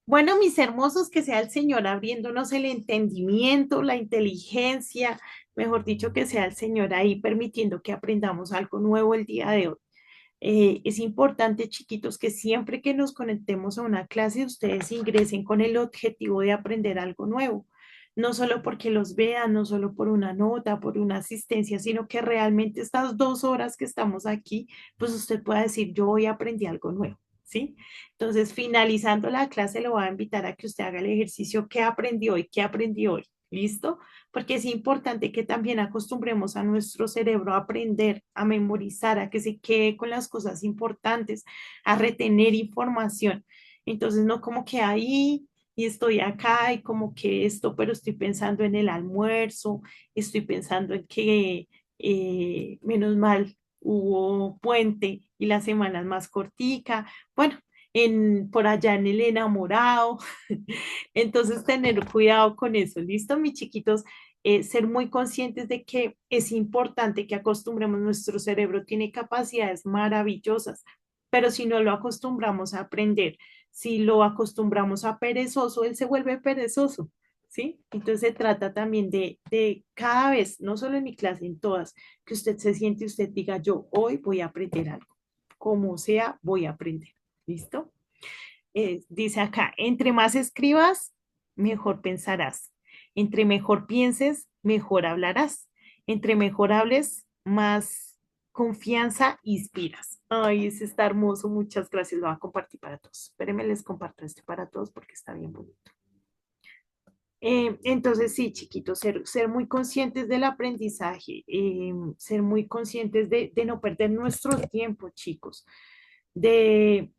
Bueno, mis hermosos, que sea el Señor abriéndonos el entendimiento, la inteligencia, mejor dicho, que sea el Señor ahí permitiendo que aprendamos algo nuevo el día de hoy. Es importante, chiquitos, que siempre que nos conectemos a una clase, ustedes ingresen con el objetivo de aprender algo nuevo. No solo porque los vean, no solo por una nota, por una asistencia, sino que realmente estas 2 horas que estamos aquí, pues usted pueda decir, yo hoy aprendí algo nuevo, ¿sí? Entonces, finalizando la clase, lo voy a invitar a que usted haga el ejercicio que aprendió hoy, qué aprendió hoy. ¿Listo? Porque es importante que también acostumbremos a nuestro cerebro a aprender, a memorizar, a que se quede con las cosas importantes, a retener información. Entonces, no como que ahí y estoy acá y como que esto, pero estoy pensando en el almuerzo, estoy pensando en que menos mal hubo puente y la semana es más cortica. Bueno, por allá en el enamorado. Entonces, tener cuidado con eso, ¿listo, mis chiquitos? Ser muy conscientes de que es importante que acostumbremos nuestro cerebro, tiene capacidades maravillosas, pero si no lo acostumbramos a aprender, si lo acostumbramos a perezoso, él se vuelve perezoso, ¿sí? Entonces se trata también de cada vez, no solo en mi clase, en todas, que usted se siente, usted diga, yo hoy voy a aprender algo, como sea, voy a aprender, ¿listo? Dice acá, entre más escribas, mejor pensarás. Entre mejor pienses, mejor hablarás. Entre mejor hables, más confianza inspiras. Ay, ese está hermoso. Muchas gracias. Lo voy a compartir para todos. Espérenme, les comparto este para todos porque está bien bonito. Entonces, sí, chiquitos, ser muy conscientes del aprendizaje, ser muy conscientes de no perder nuestro tiempo, chicos, de,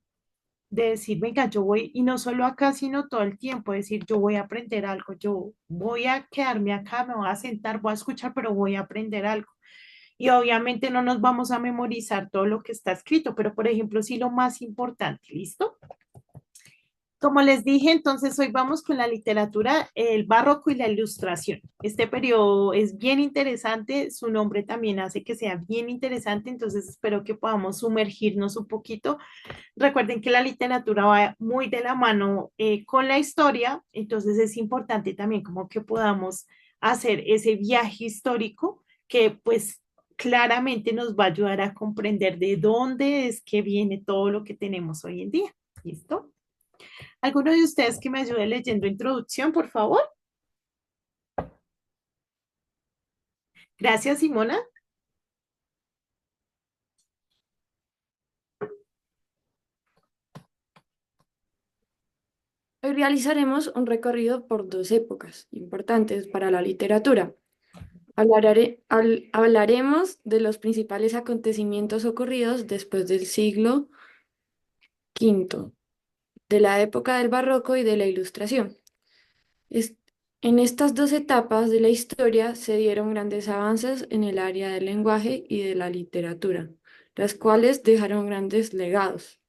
de decir, venga, yo voy, y no solo acá, sino todo el tiempo, decir, yo voy a aprender algo, yo voy a quedarme acá, me voy a sentar, voy a escuchar, pero voy a aprender algo. Y obviamente no nos vamos a memorizar todo lo que está escrito, pero por ejemplo, sí lo más importante, ¿listo? Como les dije, entonces hoy vamos con la literatura, el barroco y la ilustración. Este periodo es bien interesante, su nombre también hace que sea bien interesante, entonces espero que podamos sumergirnos un poquito. Recuerden que la literatura va muy de la mano con la historia, entonces es importante también como que podamos hacer ese viaje histórico que pues claramente nos va a ayudar a comprender de dónde es que viene todo lo que tenemos hoy en día. ¿Listo? ¿Alguno de ustedes que me ayude leyendo introducción, por favor? Gracias, Simona. Hoy realizaremos un recorrido por dos épocas importantes para la literatura. Hablaremos de los principales acontecimientos ocurridos después del siglo V, de la época del Barroco y de la Ilustración. Es- en estas dos etapas de la historia se dieron grandes avances en el área del lenguaje y de la literatura, las cuales dejaron grandes legados.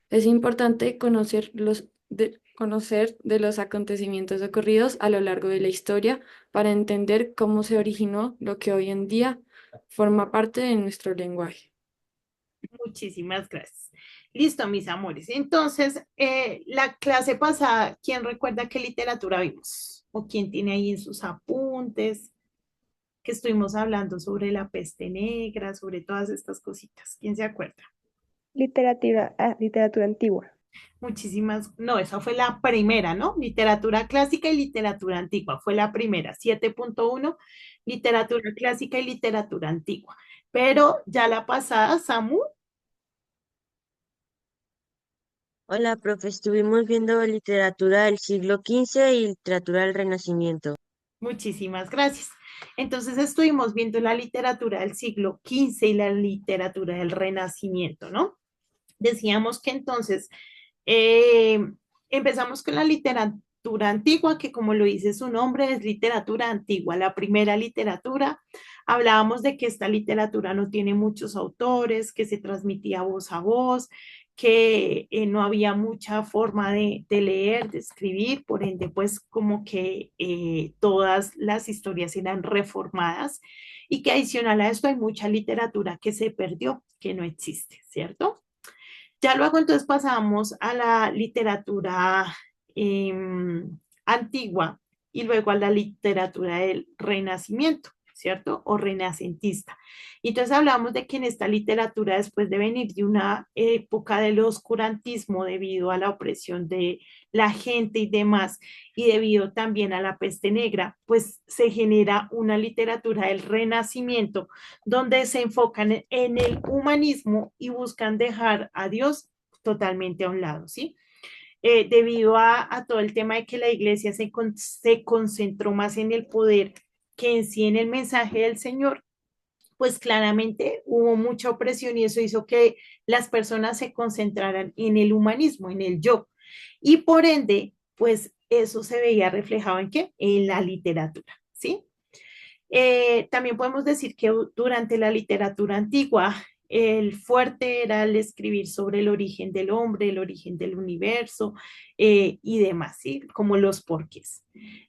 Es importante conocer de los acontecimientos ocurridos a lo largo de la historia para entender cómo se originó lo que hoy en día forma parte de nuestro lenguaje. Muchísimas gracias. Listo, mis amores. Entonces, la clase pasada, ¿quién recuerda qué literatura vimos? ¿O quién tiene ahí en sus apuntes que estuvimos hablando sobre la peste negra, sobre todas estas cositas? ¿Quién se acuerda? Literatura antigua. Muchísimas, no, esa fue la primera, ¿no? Literatura clásica y literatura antigua, fue la primera, 7.1, literatura clásica y literatura antigua. Pero ya la pasada, Samu, Hola, profe, estuvimos viendo literatura del siglo XV y literatura del Renacimiento. muchísimas gracias. Entonces estuvimos viendo la literatura del siglo XV y la literatura del Renacimiento, ¿no? Decíamos que entonces eh, empezamos con la literatura antigua, que como lo dice su nombre, es literatura antigua, la primera literatura. Hablábamos de que esta literatura no tiene muchos autores, que se transmitía voz a voz, que no había mucha forma de leer, de escribir, por ende, pues como que todas las historias eran reformadas y que adicional a esto hay mucha literatura que se perdió, que no existe, ¿cierto? Ya luego entonces pasamos a la literatura antigua y luego a la literatura del Renacimiento, ¿cierto? O renacentista. Y entonces hablamos de que en esta literatura, después de venir de una época del oscurantismo debido a la opresión de la gente y demás, y debido también a la peste negra, pues se genera una literatura del Renacimiento donde se enfocan en el humanismo y buscan dejar a Dios totalmente a un lado, ¿sí? Debido a todo el tema de que la iglesia se concentró más en el poder que en sí en el mensaje del Señor, pues claramente hubo mucha opresión y eso hizo que las personas se concentraran en el humanismo, en el yo. Y por ende, pues eso se veía reflejado en qué? En la literatura, ¿sí? También podemos decir que durante la literatura antigua, el fuerte era el escribir sobre el origen del hombre, el origen del universo y demás, ¿sí? Como los porqués.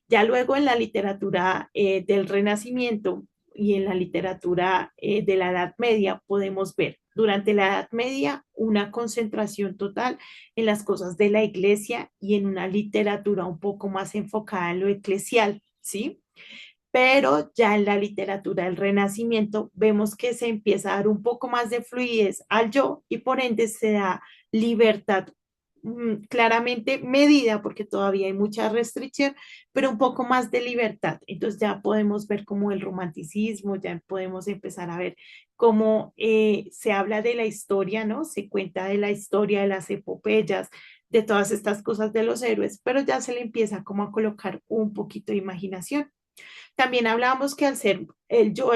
Ya luego en la literatura del Renacimiento y en la literatura de la Edad Media podemos ver durante la Edad Media una concentración total en las cosas de la iglesia y en una literatura un poco más enfocada en lo eclesial, ¿sí? Pero ya en la literatura del Renacimiento vemos que se empieza a dar un poco más de fluidez al yo y por ende se da libertad claramente medida porque todavía hay mucha restricción, pero un poco más de libertad. Entonces ya podemos ver como el romanticismo, ya podemos empezar a ver cómo se habla de la historia, ¿no? Se cuenta de la historia, de las epopeyas, de todas estas cosas de los héroes, pero ya se le empieza como a colocar un poquito de imaginación. También hablábamos que al ser el yo,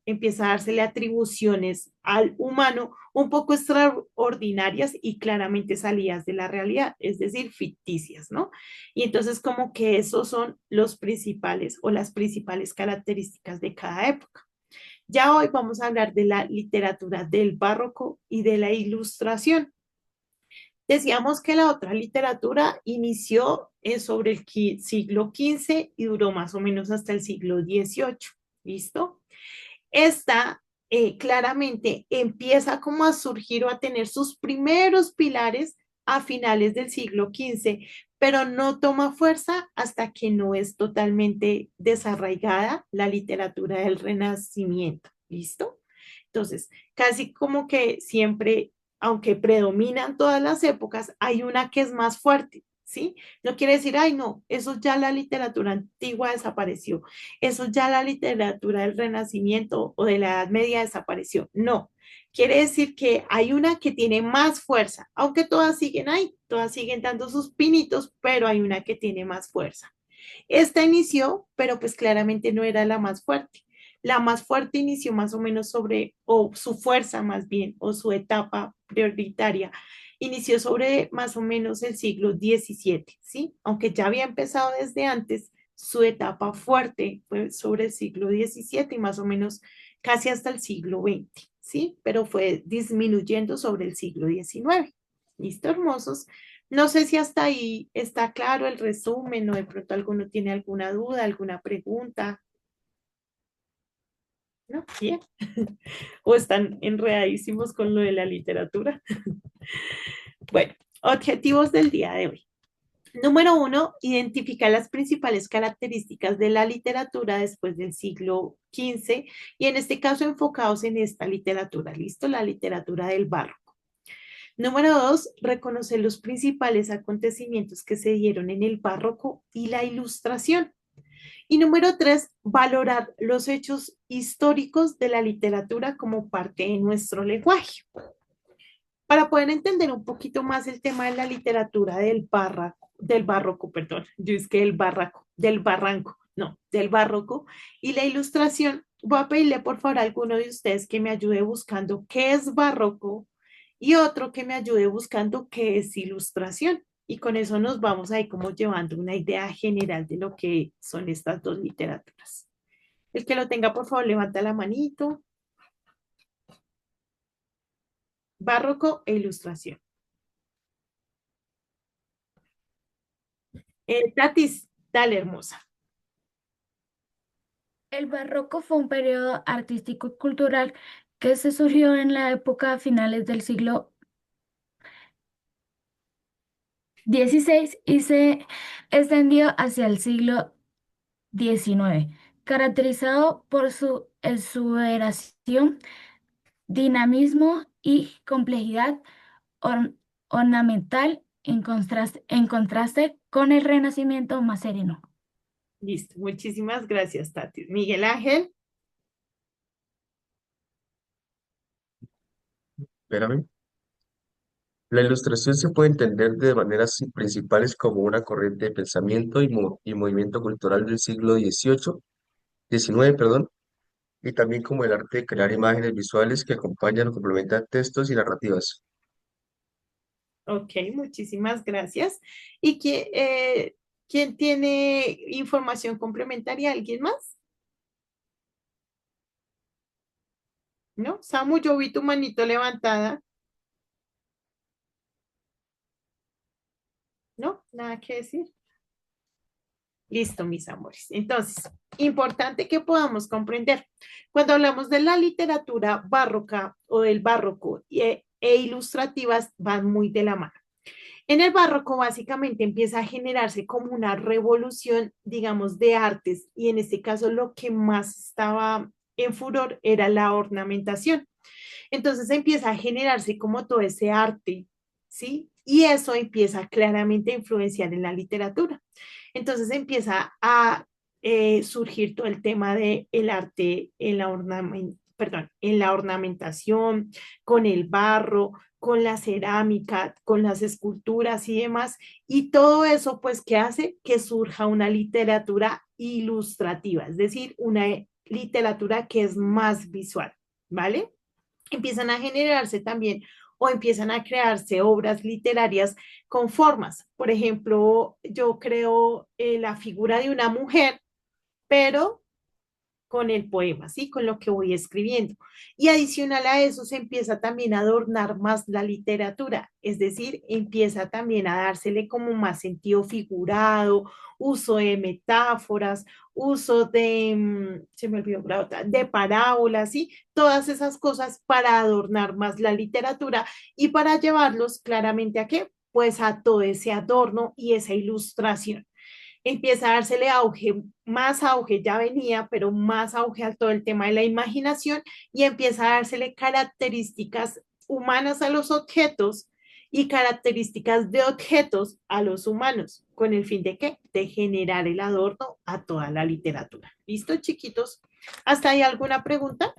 empieza a dársele atribuciones al humano un poco extraordinarias y claramente salidas de la realidad, es decir, ficticias, ¿no? Y entonces como que esos son los principales o las principales características de cada época. Ya hoy vamos a hablar de la literatura del barroco y de la ilustración. Decíamos que la otra literatura inició sobre el siglo XV y duró más o menos hasta el siglo XVIII. ¿Listo? Esta claramente empieza como a surgir o a tener sus primeros pilares a finales del siglo XV, pero no toma fuerza hasta que no es totalmente desarraigada la literatura del Renacimiento. ¿Listo? Entonces, casi como que siempre, aunque predominan todas las épocas, hay una que es más fuerte, ¿sí? No quiere decir, ay, no, eso ya la literatura antigua desapareció, eso ya la literatura del Renacimiento o de la Edad Media desapareció. No, quiere decir que hay una que tiene más fuerza, aunque todas siguen ahí, todas siguen dando sus pinitos, pero hay una que tiene más fuerza. Esta inició, pero pues claramente no era la más fuerte. La más fuerte inició más o menos sobre, o su fuerza más bien, o su etapa prioritaria, inició sobre más o menos el siglo XVII, ¿sí? Aunque ya había empezado desde antes, su etapa fuerte fue sobre el siglo XVII y más o menos casi hasta el siglo XX, ¿sí? Pero fue disminuyendo sobre el siglo XIX. ¿Listo, hermosos? No sé si hasta ahí está claro el resumen o de pronto alguno tiene alguna duda, alguna pregunta, ¿no? Bien. O están enredadísimos con lo de la literatura. Bueno, objetivos del día de hoy. Número uno, identificar las principales características de la literatura después del siglo XV y en este caso enfocados en esta literatura, ¿listo? La literatura del barroco. Número dos, reconocer los principales acontecimientos que se dieron en el barroco y la ilustración. Y número tres, valorar los hechos históricos de la literatura como parte de nuestro lenguaje. Para poder entender un poquito más el tema de la literatura del barroco, perdón, yo es que el barraco, del barranco, no, del barroco y la ilustración, voy a pedirle por favor a alguno de ustedes que me ayude buscando qué es barroco y otro que me ayude buscando qué es ilustración. Y con eso nos vamos a ir como llevando una idea general de lo que son estas dos literaturas. El que lo tenga, por favor, levanta la manito. Barroco e ilustración. Tatis, dale, hermosa. El barroco fue un periodo artístico y cultural que se surgió en la época a finales del siglo XVI y se extendió hacia el siglo XIX, caracterizado por su exuberación, dinamismo y complejidad or- ornamental en contraste con el Renacimiento más sereno. Listo, muchísimas gracias, Tati. Miguel Ángel, Espérame. La ilustración se puede entender de maneras principales como una corriente de pensamiento y movimiento cultural del siglo XIX, perdón, y también como el arte de crear imágenes visuales que acompañan o complementan textos y narrativas. ok, muchísimas gracias. ¿Y quién tiene información complementaria? ¿Alguien más? ¿No? Samu, yo vi tu manito levantada. ¿No? Nada que decir. Listo, mis amores. Entonces, importante que podamos comprender. Cuando hablamos de la literatura barroca o del barroco e ilustrativas, van muy de la mano. En el barroco básicamente empieza a generarse como una revolución, digamos, de artes y en este caso lo que más estaba en furor era la ornamentación. Entonces empieza a generarse como todo ese arte, ¿sí? Y eso empieza claramente a influenciar en la literatura. Entonces empieza a surgir todo el tema del el arte en la perdón, en la ornamentación, con el barro, con la cerámica, con las esculturas y demás. Y todo eso, pues, ¿qué hace? Que surja una literatura ilustrativa, es decir, una literatura que es más visual, ¿vale? Empiezan a generarse también o empiezan a crearse obras literarias con formas. Por ejemplo, yo creo la figura de una mujer, pero con el poema, ¿sí? Con lo que voy escribiendo. Y adicional a eso se empieza también a adornar más la literatura, es decir, empieza también a dársele como más sentido figurado, uso de metáforas, uso de, se me olvidó la otra, de parábolas, ¿sí? Todas esas cosas para adornar más la literatura y para llevarlos claramente a qué? Pues a todo ese adorno y esa ilustración empieza a dársele auge, más auge ya venía, pero más auge a todo el tema de la imaginación y empieza a dársele características humanas a los objetos y características de objetos a los humanos, con el fin de qué? De generar el adorno a toda la literatura. ¿Listo, chiquitos? ¿Hasta ahí alguna pregunta?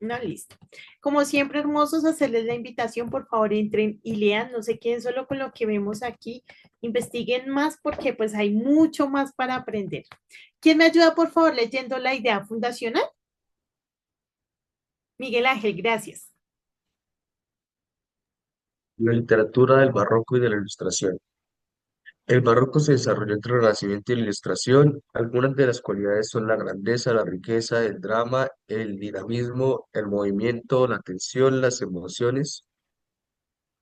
No, listo. Como siempre, hermosos, hacerles la invitación, por favor, entren y lean, no se queden solo con lo que vemos aquí, investiguen más porque pues hay mucho más para aprender. ¿Quién me ayuda, por favor, leyendo la idea fundacional? Miguel Ángel, gracias. La literatura del barroco y de la ilustración. El barroco se desarrolló entre el Renacimiento y la Ilustración. Algunas de las cualidades son la grandeza, la riqueza, el drama, el dinamismo, el movimiento, la tensión, las emociones.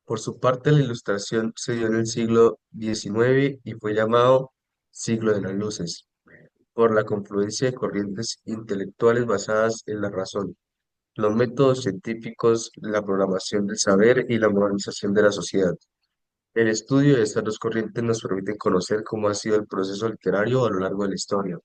Por su parte, la Ilustración se dio en el siglo XIX y fue llamado siglo de las luces, por la confluencia de corrientes intelectuales basadas en la razón, los métodos científicos, la programación del saber y la modernización de la sociedad. El estudio de estas dos corrientes nos permite conocer cómo ha sido el proceso literario a lo largo de la historia,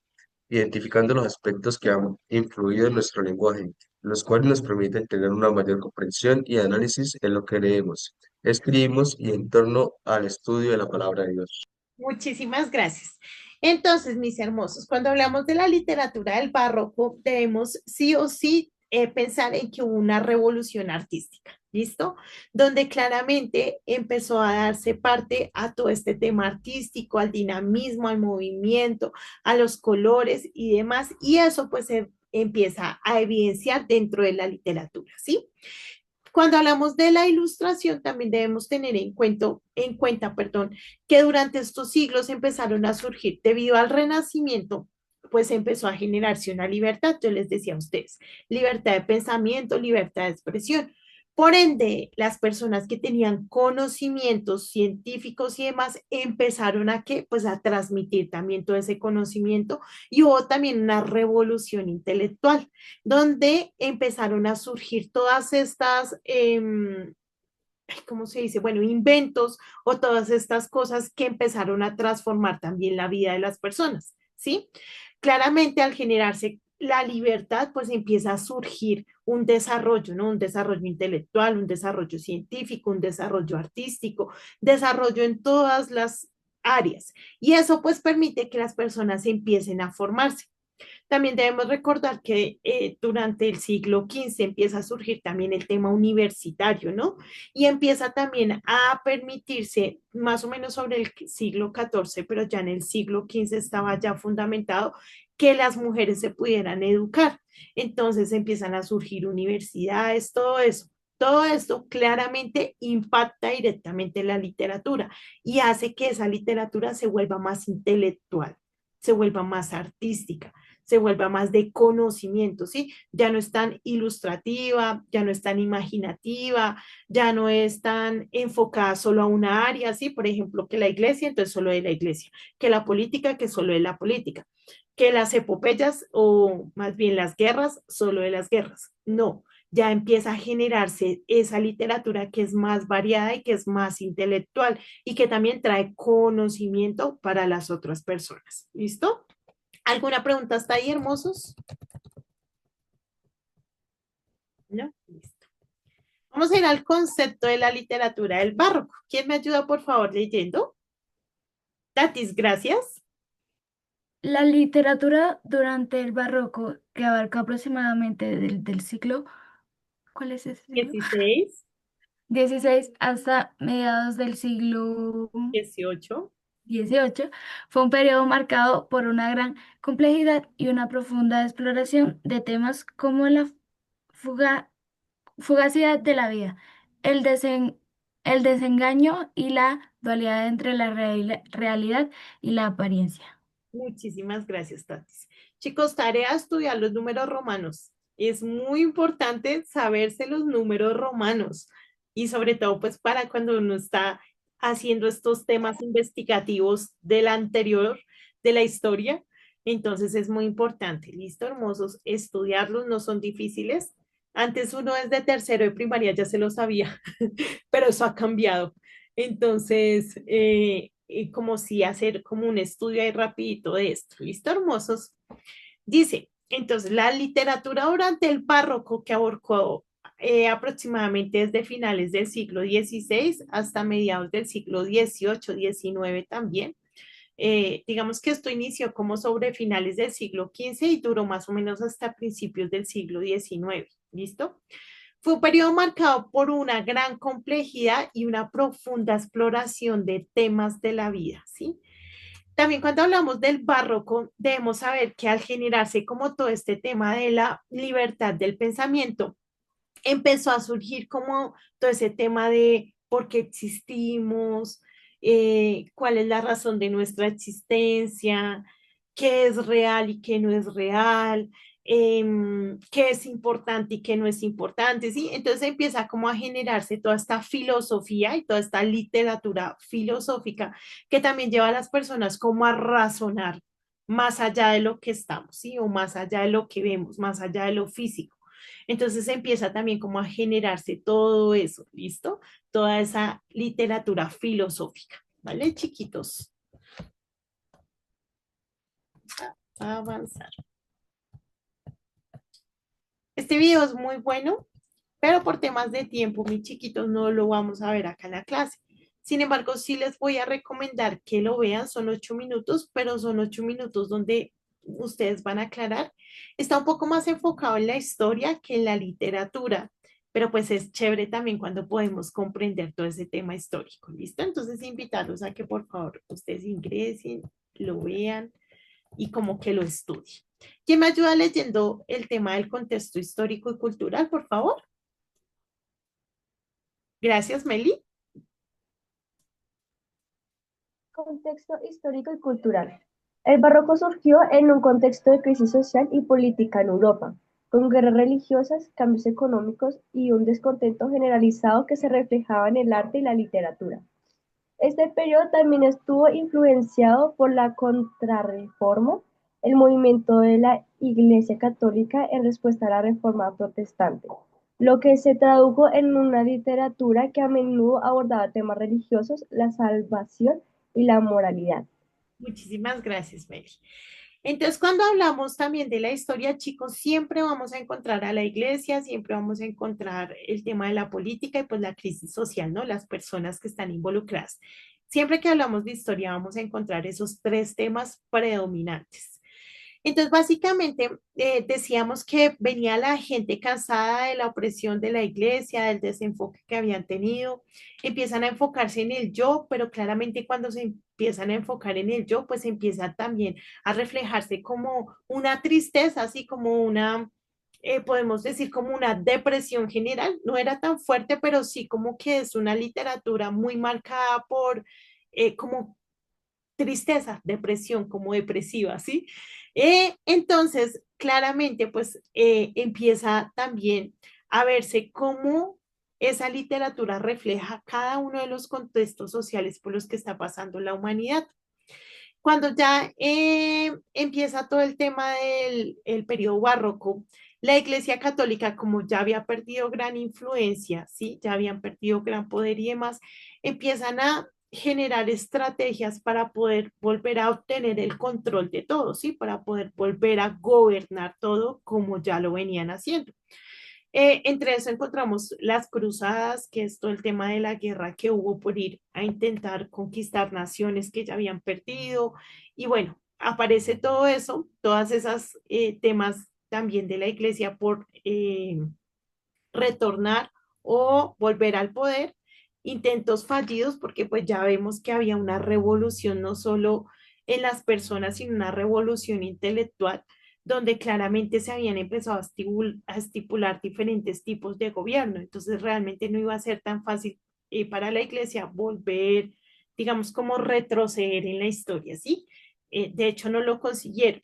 identificando los aspectos que han influido en nuestro lenguaje, los cuales nos permiten tener una mayor comprensión y análisis en lo que leemos, escribimos y en torno al estudio de la palabra de Dios. Muchísimas gracias. Entonces, mis hermosos, cuando hablamos de la literatura del barroco, debemos sí o sí pensar en que hubo una revolución artística, ¿listo? Donde claramente empezó a darse parte a todo este tema artístico, al dinamismo, al movimiento, a los colores y demás, y eso pues se empieza a evidenciar dentro de la literatura, ¿sí? Cuando hablamos de la ilustración, también debemos tener perdón, que durante estos siglos empezaron a surgir debido al Renacimiento, pues empezó a generarse una libertad, yo les decía a ustedes, libertad de pensamiento, libertad de expresión. Por ende, las personas que tenían conocimientos científicos y demás empezaron a que, pues a transmitir también todo ese conocimiento y hubo también una revolución intelectual donde empezaron a surgir todas estas, ¿cómo se dice? Bueno, inventos o todas estas cosas que empezaron a transformar también la vida de las personas, ¿sí? Claramente al generarse la libertad, pues empieza a surgir un desarrollo, ¿no? Un desarrollo intelectual, un desarrollo científico, un desarrollo artístico, desarrollo en todas las áreas. Y eso pues permite que las personas empiecen a formarse. También debemos recordar que durante el siglo XV empieza a surgir también el tema universitario, ¿no? Y empieza también a permitirse, más o menos sobre el siglo XIV, pero ya en el siglo XV estaba ya fundamentado que las mujeres se pudieran educar. Entonces empiezan a surgir universidades, todo eso. Todo esto claramente impacta directamente en la literatura y hace que esa literatura se vuelva más intelectual, se vuelva más artística, se vuelva más de conocimiento, ¿sí? Ya no es tan ilustrativa, ya no es tan imaginativa, ya no es tan enfocada solo a una área, ¿sí? Por ejemplo, que la iglesia, entonces solo de la iglesia, que la política, que solo de la política, que las epopeyas o más bien las guerras, solo de las guerras. No, ya empieza a generarse esa literatura que es más variada y que es más intelectual y que también trae conocimiento para las otras personas. ¿Listo? ¿Alguna pregunta hasta ahí, hermosos? ¿No? Listo. Vamos a ir al concepto de la literatura del barroco. ¿Quién me ayuda, por favor, leyendo? Tatis, gracias. La literatura durante el barroco, que abarca aproximadamente del siglo, ¿cuál es ese siglo? 16, 16 hasta mediados del siglo 18. XVIII, fue un periodo marcado por una gran complejidad y una profunda exploración de temas como la fuga- fugacidad de la vida, el el desengaño y la dualidad entre la realidad y la apariencia. Muchísimas gracias, Tatis. Chicos, tarea de estudiar los números romanos. Es muy importante saberse los números romanos y sobre todo pues para cuando uno está haciendo estos temas investigativos del anterior, de la historia. Entonces es muy importante, listo, hermosos, estudiarlos no son difíciles. Antes uno desde tercero de primaria ya se lo sabía, pero eso ha cambiado. Entonces, como si hacer como un estudio ahí rapidito de esto. ¿Listo, hermosos? Dice, entonces, la literatura durante el barroco que abarcó aproximadamente desde finales del siglo XVI hasta mediados del siglo XVIII, XIX también. Digamos que esto inició como sobre finales del siglo XV y duró más o menos hasta principios del siglo XIX. ¿Listo? Fue un periodo marcado por una gran complejidad y una profunda exploración de temas de la vida, ¿sí? También cuando hablamos del barroco, debemos saber que al generarse como todo este tema de la libertad del pensamiento, empezó a surgir como todo ese tema de por qué existimos, cuál es la razón de nuestra existencia, qué es real y qué no es real, qué es importante y qué no es importante, ¿sí? Entonces empieza como a generarse toda esta filosofía y toda esta literatura filosófica que también lleva a las personas como a razonar más allá de lo que estamos, ¿sí? O más allá de lo que vemos, más allá de lo físico. Entonces empieza también como a generarse todo eso, ¿listo? Toda esa literatura filosófica, ¿vale, chiquitos? A avanzar. Este video es muy bueno, pero por temas de tiempo, mis chiquitos, no lo vamos a ver acá en la clase. Sin embargo, sí les voy a recomendar que lo vean, son 8 minutos, pero son 8 minutos donde ustedes van a aclarar. Está un poco más enfocado en la historia que en la literatura, pero pues es chévere también cuando podemos comprender todo ese tema histórico, ¿listo? Entonces, invitarlos a que por favor ustedes ingresen, lo vean y como que lo estudien. ¿Quién me ayuda leyendo el tema del contexto histórico y cultural, por favor? Gracias, Meli. Contexto histórico y cultural. El barroco surgió en un contexto de crisis social y política en Europa, con guerras religiosas, cambios económicos y un descontento generalizado que se reflejaba en el arte y la literatura. Este periodo también estuvo influenciado por la Contrarreforma, el movimiento de la Iglesia Católica en respuesta a la Reforma Protestante, lo que se tradujo en una literatura que a menudo abordaba temas religiosos, la salvación y la moralidad. Muchísimas gracias, Mary. Entonces, cuando hablamos también de la historia, chicos, siempre vamos a encontrar a la iglesia, siempre vamos a encontrar el tema de la política y pues la crisis social, ¿no? Las personas que están involucradas. Siempre que hablamos de historia, vamos a encontrar esos tres temas predominantes. Entonces, básicamente, decíamos que venía la gente cansada de la opresión de la iglesia, del desenfoque que habían tenido, empiezan a enfocarse en el yo, pero claramente cuando se empiezan a enfocar en el yo, pues empieza también a reflejarse como una tristeza, así como una, podemos decir como una depresión general. No era tan fuerte, pero sí como que es una literatura muy marcada por como tristeza, depresión, como depresiva, ¿sí? Entonces, claramente, pues empieza también a verse cómo esa literatura refleja cada uno de los contextos sociales por los que está pasando la humanidad. Cuando ya empieza todo el tema del el periodo barroco, la Iglesia Católica, como ya había perdido gran influencia, ¿sí? Ya habían perdido gran poder y demás, empiezan a generar estrategias para poder volver a obtener el control de todo, ¿sí? Para poder volver a gobernar todo como ya lo venían haciendo. Entre eso encontramos las cruzadas, que es todo el tema de la guerra que hubo por ir a intentar conquistar naciones que ya habían perdido. Y bueno, aparece todo eso, todas esas temas también de la iglesia por retornar o volver al poder, intentos fallidos, porque pues ya vemos que había una revolución no solo en las personas, sino una revolución intelectual, donde claramente se habían empezado a estipular diferentes tipos de gobierno. Entonces realmente no iba a ser tan fácil para la iglesia volver, digamos, como retroceder en la historia, ¿sí? De hecho, no lo consiguieron.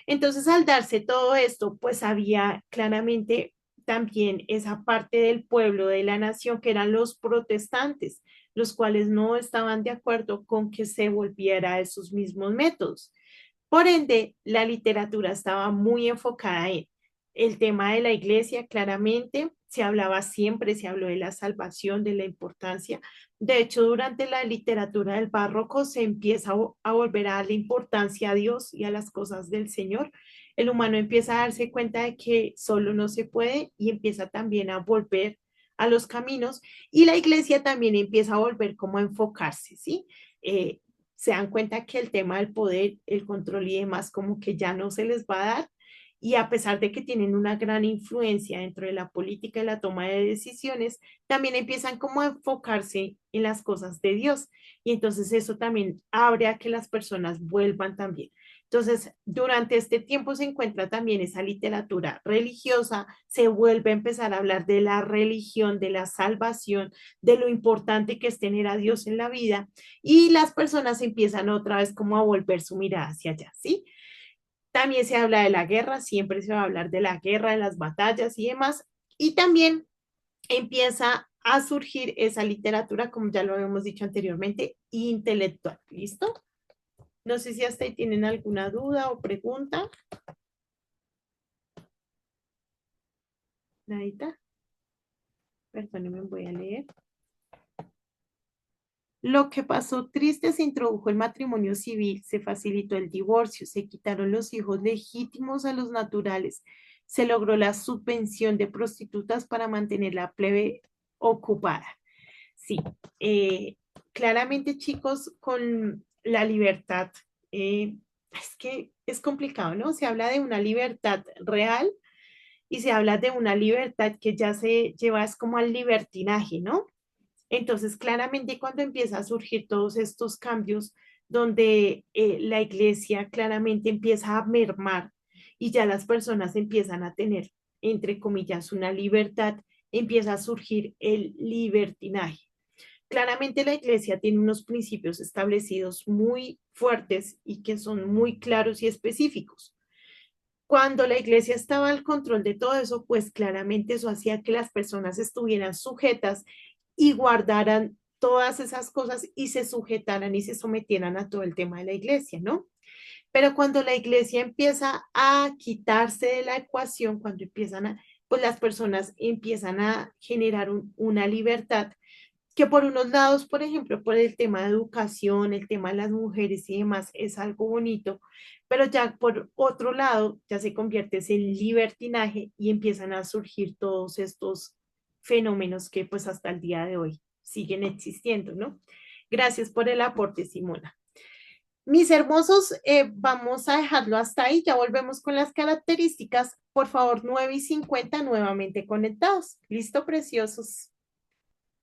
Entonces, al darse todo esto, pues había claramente también esa parte del pueblo, de la nación, que eran los protestantes, los cuales no estaban de acuerdo con que se volviera a esos mismos métodos. Por ende, la literatura estaba muy enfocada en el tema de la iglesia, claramente, se hablaba siempre, se habló de la salvación, de la importancia. De hecho, durante la literatura del barroco se empieza a volver a darle importancia a Dios y a las cosas del Señor. El humano empieza a darse cuenta de que solo no se puede y empieza también a volver a los caminos y la iglesia también empieza a volver como a enfocarse, ¿sí? Se dan cuenta que el tema del poder, el control y demás como que ya no se les va a dar y a pesar de que tienen una gran influencia dentro de la política y la toma de decisiones, también empiezan como a enfocarse en las cosas de Dios y entonces eso también abre a que las personas vuelvan también. Entonces, durante este tiempo se encuentra también esa literatura religiosa, se vuelve a empezar a hablar de la religión, de la salvación, de lo importante que es tener a Dios en la vida y las personas empiezan otra vez como a volver su mirada hacia allá, ¿sí? También se habla de la guerra, siempre se va a hablar de la guerra, de las batallas y demás. Y también empieza a surgir esa literatura, como ya lo habíamos dicho anteriormente, intelectual. ¿Listo? No sé si hasta ahí tienen alguna duda o pregunta. Nadita. Perdónenme, voy a leer. Lo que pasó triste, se introdujo el matrimonio civil, se facilitó el divorcio, se quitaron los hijos legítimos a los naturales, se logró la subvención de prostitutas para mantener la plebe ocupada. Sí, claramente chicos, con la libertad, es que es complicado, ¿no? Se habla de una libertad real y se habla de una libertad que ya se lleva es como al libertinaje, ¿no? Entonces, claramente cuando empieza a surgir todos estos cambios, donde la iglesia claramente empieza a mermar y ya las personas empiezan a tener, entre comillas, una libertad, empieza a surgir el libertinaje. Claramente la iglesia tiene unos principios establecidos muy fuertes y que son muy claros y específicos. Cuando la iglesia estaba al control de todo eso, pues claramente eso hacía que las personas estuvieran sujetas y guardaran todas esas cosas y se sujetaran y se sometieran a todo el tema de la iglesia, ¿no? Pero cuando la iglesia empieza a quitarse de la ecuación, cuando pues las personas empiezan a generar una libertad, que por unos lados, por ejemplo, por el tema de educación, el tema de las mujeres y demás, es algo bonito, pero ya por otro lado, ya se convierte en libertinaje y empiezan a surgir todos estos fenómenos que pues hasta el día de hoy siguen existiendo, ¿no? Gracias por el aporte, Simona. Mis hermosos, vamos a dejarlo hasta ahí, ya volvemos con las características. Por favor, 9:50 nuevamente conectados. ¿Listo, preciosos?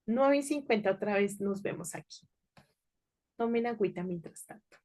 9:50 otra vez nos vemos aquí. Tomen agüita mientras tanto.